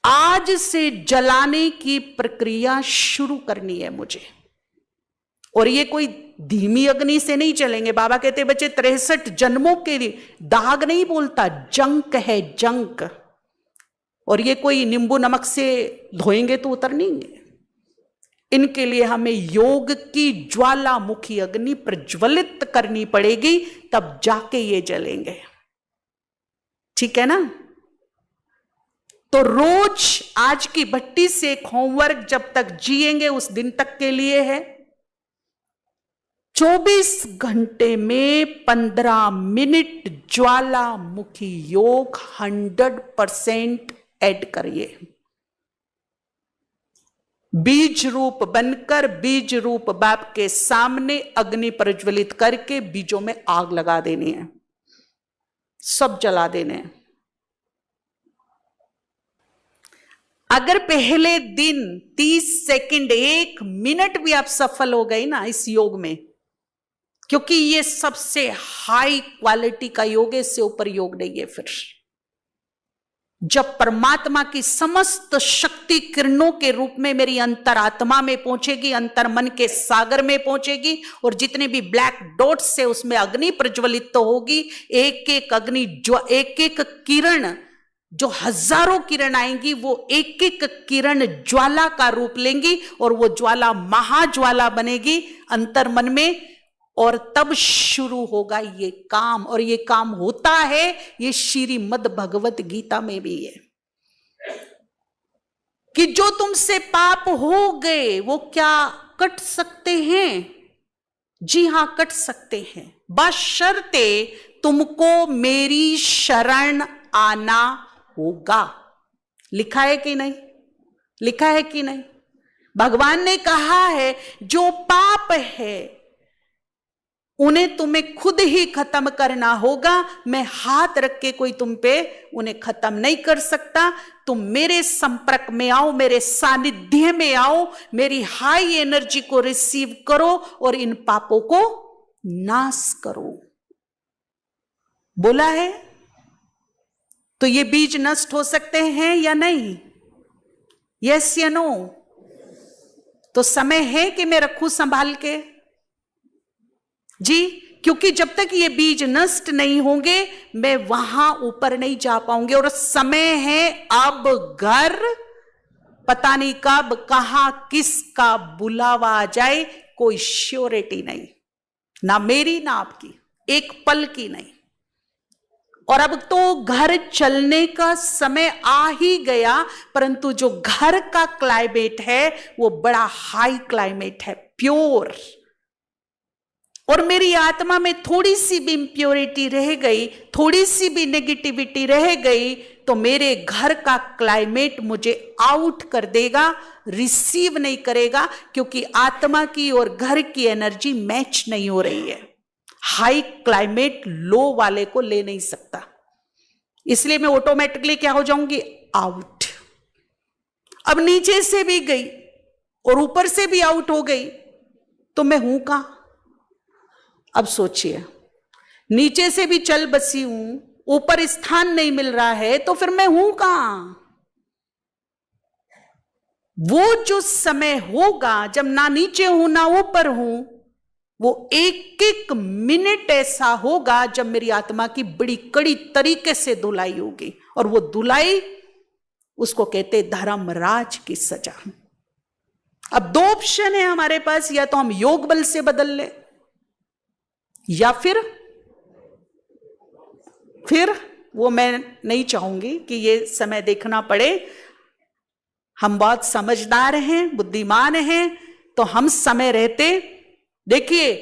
आज से जलाने की प्रक्रिया शुरू करनी है मुझे, और ये कोई धीमी अग्नि से नहीं चलेंगे। बाबा कहते बच्चे 63 जन्मों के लिए दाग नहीं बोलता, जंक है जंक, और ये कोई नींबू नमक से धोएंगे तो उतर नहीं। इनके लिए हमें योग की ज्वालामुखी अग्नि प्रज्वलित करनी पड़ेगी, तब जाके ये जलेंगे। ठीक है ना? तो रोज आज की भट्टी से एक होमवर्क जब तक जिएंगे उस दिन तक के लिए है। 24 घंटे में 15 मिनट ज्वालामुखी योग 100% ऐड करिए। बीज रूप बनकर बीज रूप बाप के सामने अग्नि प्रज्वलित करके बीजों में आग लगा देनी है, सब जला देने हैं। अगर पहले दिन 30 सेकंड 1 मिनट भी आप सफल हो गए ना इस योग में, क्योंकि ये सबसे हाई क्वालिटी का योग है, इससे ऊपर योग नहीं है। फिर जब परमात्मा की समस्त शक्ति किरणों के रूप में मेरी अंतरात्मा में पहुंचेगी, अंतर मन के सागर में पहुंचेगी, और जितने भी ब्लैक डॉट्स से उसमें अग्नि प्रज्वलित तो होगी। एक एक अग्नि जो एक एक किरण, जो हजारों किरण आएंगी, वो एक एक किरण ज्वाला का रूप लेंगी, और वो ज्वाला महाज्वाला बनेगी अंतर मन में। और तब शुरू होगा ये काम, और ये काम होता है, ये श्रीमद् भगवत गीता में भी है कि जो तुमसे पाप हो गए वो क्या कट सकते हैं? जी हां, कट सकते हैं, बशर्ते तुमको मेरी शरण आना होगा। लिखा है कि नहीं? लिखा है कि नहीं? भगवान ने कहा है जो पाप है उन्हें तुम्हें खुद ही खत्म करना होगा। मैं हाथ रख के कोई तुम पे उन्हें खत्म नहीं कर सकता। तुम मेरे संपर्क में आओ, मेरे सानिध्य में आओ, मेरी हाई एनर्जी को रिसीव करो और इन पापों को नाश करो। बोला है। तो ये बीज नष्ट हो सकते हैं या नहीं? यस या नो? तो समय है कि मैं रखूं संभाल के जी, क्योंकि जब तक ये बीज नष्ट नहीं होंगे मैं वहां ऊपर नहीं जा पाऊंगी। और समय है अब घर, पता नहीं कब कहां किसका बुलावा आ जाए, कोई श्योरिटी नहीं, ना मेरी ना आपकी, एक पल की नहीं। और अब तो घर चलने का समय आ ही गया, परंतु जो घर का क्लाइमेट है वो बड़ा हाई क्लाइमेट है, प्योर। और मेरी आत्मा में थोड़ी सी भी इंप्योरिटी रह गई, थोड़ी सी भी नेगेटिविटी रह गई, तो मेरे घर का क्लाइमेट मुझे आउट कर देगा, रिसीव नहीं करेगा, क्योंकि आत्मा की और घर की एनर्जी मैच नहीं हो रही है। हाई क्लाइमेट लो वाले को ले नहीं सकता, इसलिए मैं ऑटोमेटिकली क्या हो जाऊंगी? आउट। अब नीचे से भी गई और ऊपर से भी आउट हो गई, तो मैं हूं कहां? अब सोचिए, नीचे से भी चल बसी हूं, ऊपर स्थान नहीं मिल रहा है, तो फिर मैं हूं कहां? वो जो समय होगा जब ना नीचे हूं ना ऊपर हूं, वो एक एक मिनट ऐसा होगा जब मेरी आत्मा की बड़ी कड़ी तरीके से धुलाई होगी। और वो धुलाई, उसको कहते धर्मराज की सजा। अब 2 ऑप्शन है हमारे पास, या तो हम योग बल से बदल ले, या फिर वो मैं नहीं चाहूंगी कि ये समय देखना पड़े। हम बहुत समझदार हैं, बुद्धिमान हैं, तो हम समय रहते, देखिए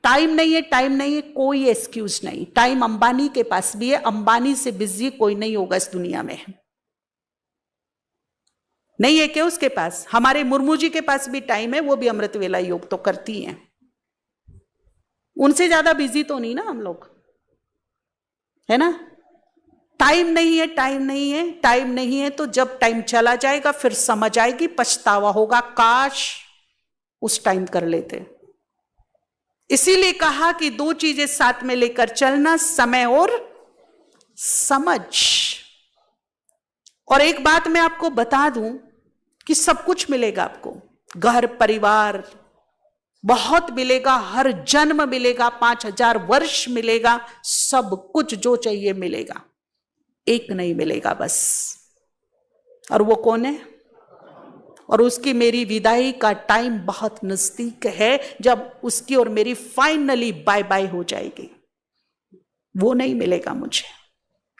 टाइम नहीं है, टाइम नहीं है, कोई एक्सक्यूज नहीं। टाइम अंबानी के पास भी है, अंबानी से बिजी कोई नहीं होगा इस दुनिया में। नहीं है क्या उसके पास? हमारे मुर्मू जी के पास भी टाइम है, वो भी अमृत वेला योग तो करती हैं, उनसे ज्यादा बिजी तो नहीं ना हम लोग, है ना? टाइम नहीं है, टाइम नहीं है, टाइम नहीं है, तो जब टाइम चला जाएगा फिर समझ आएगी, पछतावा होगा, काश उस टाइम कर लेते। इसीलिए कहा कि दो चीजें साथ में लेकर चलना, समय और समझ। और एक बात मैं आपको बता दूं कि सब कुछ मिलेगा आपको, घर परिवार बहुत मिलेगा, हर जन्म मिलेगा, 5000 वर्ष मिलेगा, सब कुछ जो चाहिए मिलेगा, एक नहीं मिलेगा बस। और वो कौन है? और उसकी मेरी विदाई का टाइम बहुत नजदीक है, जब उसकी और मेरी फाइनली बाय बाय हो जाएगी। वो नहीं मिलेगा मुझे,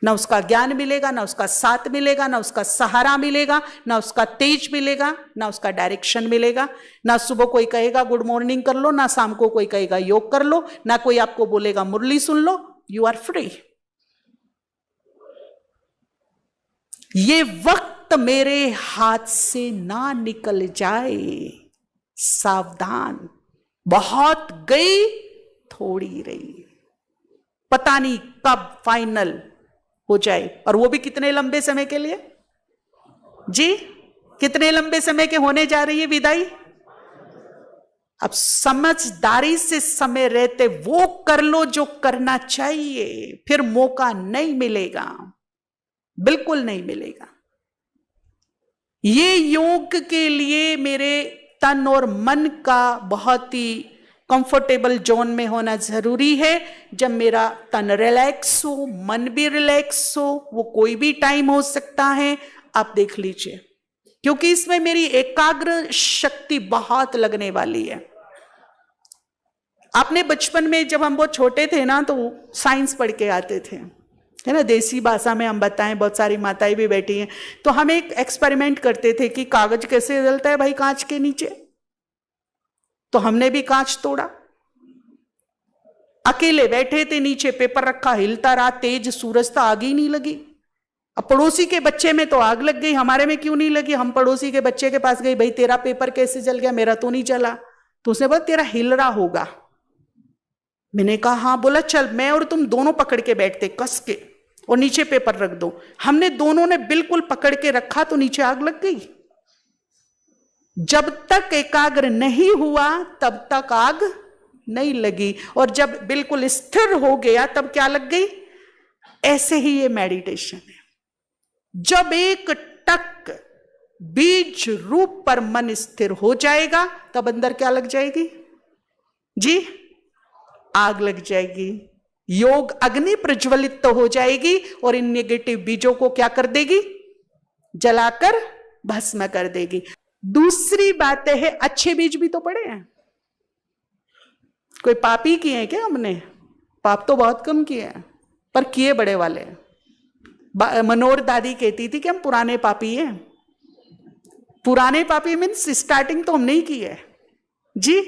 ना उसका ज्ञान मिलेगा, ना उसका साथ मिलेगा, ना उसका सहारा मिलेगा, ना उसका तेज मिलेगा, ना उसका डायरेक्शन मिलेगा। ना सुबह कोई कहेगा गुड मॉर्निंग कर लो, ना शाम को कोई कहेगा योग कर लो, ना कोई आपको बोलेगा मुरली सुन लो। You are free. ये वक्त मेरे हाथ से ना निकल जाए, सावधान। बहुत गई, थोड़ी रही, पता नहीं कब फाइनल हो जाए, और वो भी कितने लंबे समय के लिए जी? कितने लंबे समय के होने जा रही है विदाई? अब समझदारी से समय रहते वो कर लो जो करना चाहिए, फिर मौका नहीं मिलेगा, बिल्कुल नहीं मिलेगा। ये योग के लिए मेरे तन और मन का बहुत ही कंफर्टेबल जोन में होना जरूरी है। जब मेरा तन रिलैक्स हो, मन भी रिलैक्स हो, वो कोई भी टाइम हो सकता है, आप देख लीजिए, क्योंकि इसमें मेरी एकाग्र शक्ति बहुत लगने वाली है। आपने बचपन में जब हम बहुत छोटे थे ना, तो साइंस पढ़ के आते थे, है ना, देसी भाषा में हम बताएं, बहुत सारी माताएं भी बैठी हैं, तो हम एक एक्सपेरिमेंट करते थे कि कागज कैसे जलता है भाई कांच के नीचे। तो हमने भी कांच तोड़ा, अकेले बैठे थे, नीचे पेपर रखा, हिलता रहा, तेज सूरज था, आग ही नहीं लगी। अब पड़ोसी के बच्चे में तो आग लग गई, हमारे में क्यों नहीं लगी? हम पड़ोसी के बच्चे के पास गए, भाई तेरा पेपर कैसे जल गया? मेरा तो नहीं जला। तो उसने बोला तेरा हिल रहा होगा। मैंने कहा हाँ। बोला चल मैं और तुम दोनों पकड़ के बैठते कस के, और नीचे पेपर रख दो। हमने दोनों ने बिल्कुल पकड़ के रखा तो नीचे आग लग गई। जब तक एकाग्र नहीं हुआ तब तक आग नहीं लगी, और जब बिल्कुल स्थिर हो गया तब क्या लग गई? ऐसे ही ये मेडिटेशन है। जब एक टक बीज रूप पर मन स्थिर हो जाएगा तब अंदर क्या लग जाएगी जी? आग लग जाएगी। योग अग्नि प्रज्वलित तो हो जाएगी और इन नेगेटिव बीजों को क्या कर देगी? जलाकर भस्म कर देगी। दूसरी बात है, अच्छे बीज भी तो पड़े हैं। कोई पाप ही किए हैं क्या हमने? पाप तो बहुत कम किए हैं, पर किए बड़े वाले हैं। मनोहर दादी कहती थी कि हम पुराने पापी हैं। पुराने पापी मीन्स स्टार्टिंग तो हमने ही की है जी।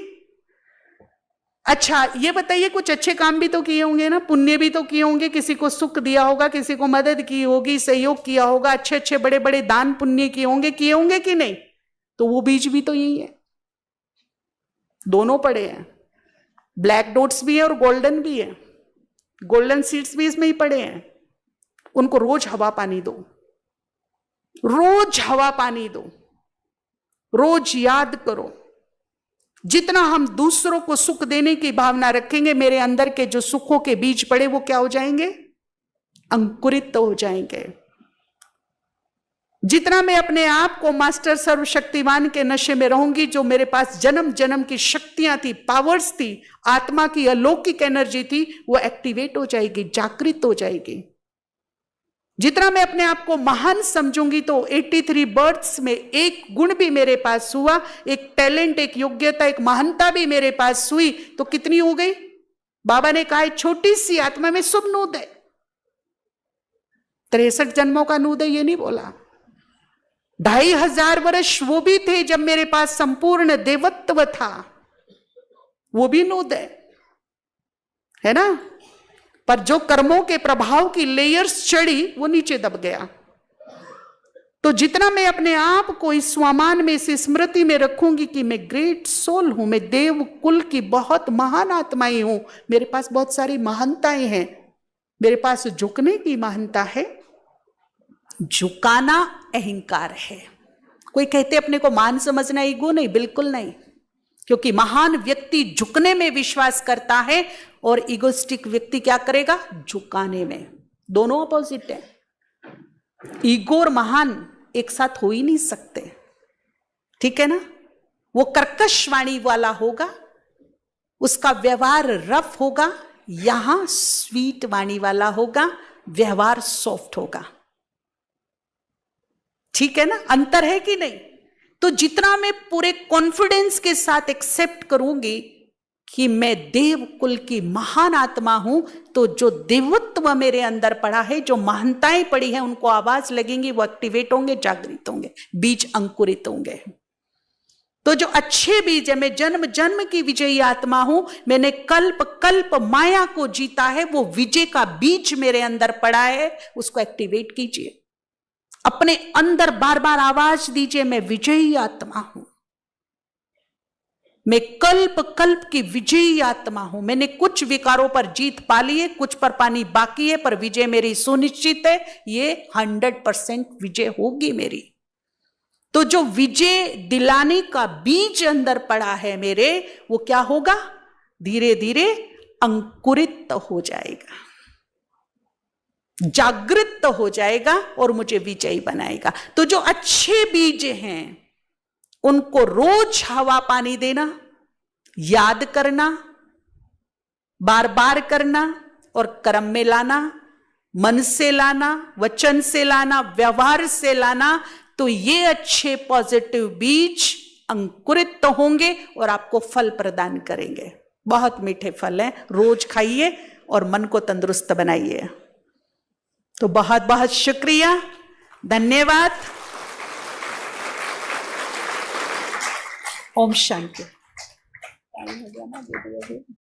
अच्छा ये बताइए, कुछ अच्छे काम भी तो किए होंगे ना, पुण्य भी तो किए होंगे, किसी को सुख दिया होगा, किसी को मदद की होगी, सहयोग किया होगा, अच्छे अच्छे बड़े बड़े दान पुण्य किए होंगे कि नहीं? तो वो बीज भी तो यही है, दोनों पड़े हैं। ब्लैक डॉट्स भी है और गोल्डन भी है। गोल्डन सीड्स भी इसमें ही पड़े हैं। उनको रोज हवा पानी दो, रोज हवा पानी दो, रोज याद करो। जितना हम दूसरों को सुख देने की भावना रखेंगे, मेरे अंदर के जो सुखों के बीज पड़े वो क्या हो जाएंगे? अंकुरित हो जाएंगे। जितना मैं अपने आप को मास्टर सर्वशक्तिमान के नशे में रहूंगी, जो मेरे पास जन्म जन्म की शक्तियां थी, पावर्स थी, आत्मा की अलौकिक एनर्जी थी, वो एक्टिवेट हो जाएगी, जागृत हो जाएगी। जितना मैं अपने आप को महान समझूंगी, तो 83 बर्थ्स में एक गुण भी मेरे पास हुआ, एक टैलेंट, एक योग्यता, एक महानता भी मेरे पास हुई, तो कितनी हो गई? बाबा ने कहा छोटी सी आत्मा में शुभ नूद है। 63 जन्मों का नूद है ये नहीं बोला। 2500 वर्ष वो भी थे जब मेरे पास संपूर्ण देवत्व था, वो भी नूद है ना। पर जो कर्मों के प्रभाव की लेयर्स चढ़ी वो नीचे दब गया। तो जितना मैं अपने आप को इस स्वामान में, इस स्मृति में रखूंगी कि मैं ग्रेट सोल हूं, मैं देव कुल की बहुत महान आत्माएं हूं, मेरे पास बहुत सारी महानताएं हैं, मेरे पास झुकने की महानता है। झुकाना अहंकार है। कोई कहते अपने को महान समझना ईगो, नहीं, बिल्कुल नहीं। क्योंकि महान व्यक्ति झुकने में विश्वास करता है और ईगोस्टिक व्यक्ति क्या करेगा? झुकाने में। दोनों अपोजिट है। ईगो और महान एक साथ हो ही नहीं सकते, ठीक है ना। वो कर्कश वाणी वाला होगा, उसका व्यवहार रफ होगा, यहां स्वीट वाणी वाला होगा, व्यवहार सॉफ्ट होगा, ठीक है ना। अंतर है कि नहीं? तो जितना मैं पूरे कॉन्फिडेंस के साथ एक्सेप्ट करूंगी कि मैं देव कुल की महान आत्मा हूं, तो जो देवत्व मेरे अंदर पड़ा है, जो महानताएं पड़ी है, उनको आवाज लगेंगी, वो एक्टिवेट होंगे, जागृत होंगे, बीज अंकुरित होंगे। तो जो अच्छे बीज है, मैं जन्म जन्म की विजयी आत्मा हूं, मैंने कल्प कल्प माया को जीता है, वो विजय का बीज मेरे अंदर पड़ा है, उसको एक्टिवेट कीजिए। अपने अंदर बार बार आवाज दीजिए, मैं विजयी आत्मा हूं, मैं कल्प कल्प की विजयी आत्मा हूं। मैंने कुछ विकारों पर जीत पा ली है, कुछ पर पानी बाकी है, पर विजय मेरी सुनिश्चित है। ये 100% विजय होगी मेरी। तो जो विजय दिलाने का बीज अंदर पड़ा है मेरे, वो क्या होगा? धीरे धीरे अंकुरित हो जाएगा, जागृत हो जाएगा और मुझे विजयी बनाएगा। तो जो अच्छे बीज हैं, उनको रोज हवा पानी देना, याद करना, बार बार करना और कर्म में लाना, मन से लाना, वचन से लाना, व्यवहार से लाना, तो ये अच्छे पॉजिटिव बीज अंकुरित तो होंगे और आपको फल प्रदान करेंगे। बहुत मीठे फल हैं, रोज खाइए और मन को तंदुरुस्त बनाइए। तो बहुत बहुत शुक्रिया, धन्यवाद। ओम शांति।